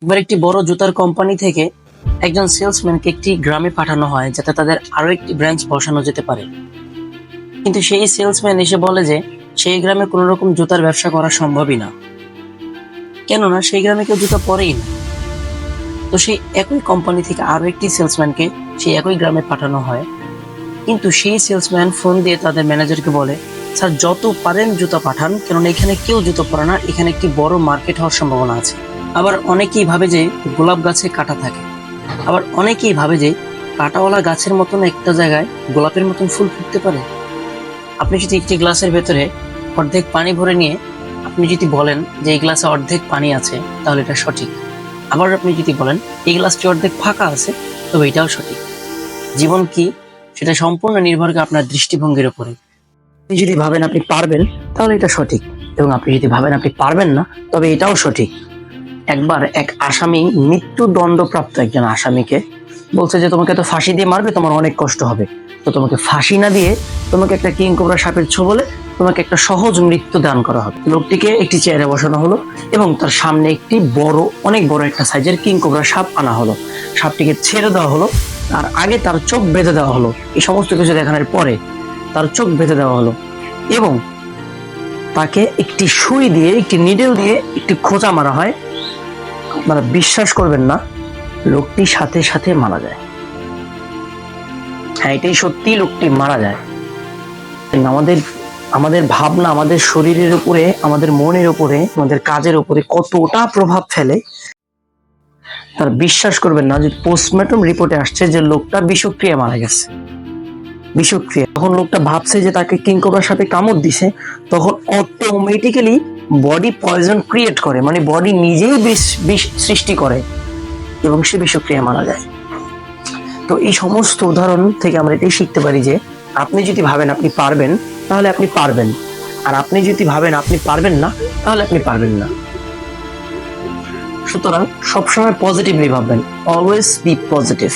একবার একটি বড় জুতার কোম্পানি থেকে একজন সেলসম্যানকে একটি গ্রামে পাঠানো হয় যাতে তাদের আরো একটি ব্রাঞ্চ বসানো যেতে পারে। কিন্তু সেই সেলসম্যান এসে বলে যে সেই গ্রামে কোনো রকম জুতার ব্যবসা করা সম্ভবই না, কেননা সেই গ্রামে কেউ জুতা পরেই না। তো সেই একই কোম্পানি থেকে আরো একটি সেলসম্যানকে সেই একই গ্রামে পাঠানো হয়, কিন্তু সেই সেলসম্যান ফোন দিয়ে তাদের ম্যানেজারকে বলে, স্যার যত পারেন জুতা পাঠান, কেননা এখানে কেউ জুতো পরে না, এখানে একটি বড় মার্কেট হওয়ার সম্ভাবনা আছে। আবার অনেকেই ভাবে যে গোলাপ গাছে কাঁটা থাকে, আবার অনেকেই ভাবে যে কাঁটাওয়ালা গাছের মতন একটা জায়গায় গোলাপের মতন ফুল ফুটতে পারে। আপনি যদি একটি গ্লাসের ভেতরে অর্ধেক পানি ভরে নিয়ে আপনি যদি বলেন যে এই গ্লাসে অর্ধেক পানি আছে, তাহলে এটা সঠিক। আবার আপনি যদি বলেন এই গ্লাসটি অর্ধেক ফাঁকা আছে, তবে এটাও সঠিক। জীবন কি, সেটা সম্পূর্ণ নির্ভর করে আপনার দৃষ্টিভঙ্গির উপরে। আপনি যদি ভাবেন আপনি পারবেন, তাহলে এটা সঠিক, এবং আপনি যদি ভাবেন আপনি পারবেন না, তবে এটাও সঠিক। একবার এক আসামি মৃত্যুদণ্ডপ্রাপ্ত একজন আসামিকে বলছে যে তোমাকে তো ফাঁসি দিয়ে মারবে, তোমার অনেক কষ্ট হবে, তো তোমাকে ফাঁসি না দিয়ে তোমাকে একটা কিংকবরা সাপের ছোবলে তোমাকে একটা সহজ মৃত্যু দান করা হবে। লোকটিকে একটি চেয়ারে বসানো হলো এবং তার সামনে একটি অনেক বড় একটা সাইজের কিংকবরা সাপ আনা হলো। সাপটিকে ছেড়ে দেওয়া হলো, আর আগে তার চোখ বেঁধে দেওয়া হলো। এই সমস্ত কিছু দেখানোর পরে তার চোখ বেঁধে দেওয়া হলো এবং তাকে একটি সুই দিয়ে, একটি নিডেল দিয়ে একটি খোঁচা মারা হয়। আপনারা বিশ্বাস করবেন না, লোকটি সাথে সাথে মারা যায়। হ্যাঁ, এটাই সত্যি, লোকটি মারা যায়। আমাদের ভাবনা আমাদের শরীরের উপরে, আমাদের মনের উপরে, আমাদের কাজের উপরে কতটা প্রভাব ফেলে তার বিশ্বাস করবেন না। যে পোস্টমর্টম রিপোর্টে আসছে যে লোকটা বিষক্রিয়া মারা গেছে। বিষক্রিয়া, তখন লোকটা ভাবছে যে তাকে কিংকবরা সাপে কামড় দিছে, তখন অটোমেটিক্যালি বডি পয়জন ক্রিয়েট করে, মানে বডি নিজেই বিষ সৃষ্টি করে এবং সে বিষক্রিয়া মারা যায়। তো এই সমস্ত উদাহরণ থেকে আমরা এটাই শিখতে পারি যে আপনি যদি ভাবেন আপনি পারবেন, তাহলে আপনি পারবেন, আর আপনি যদি ভাবেন আপনি পারবেন না, তাহলে আপনি পারবেন না। সুতরাং সবসময় পজিটিভলি ভাববেন, অলওয়েজ বি পজিটিভ।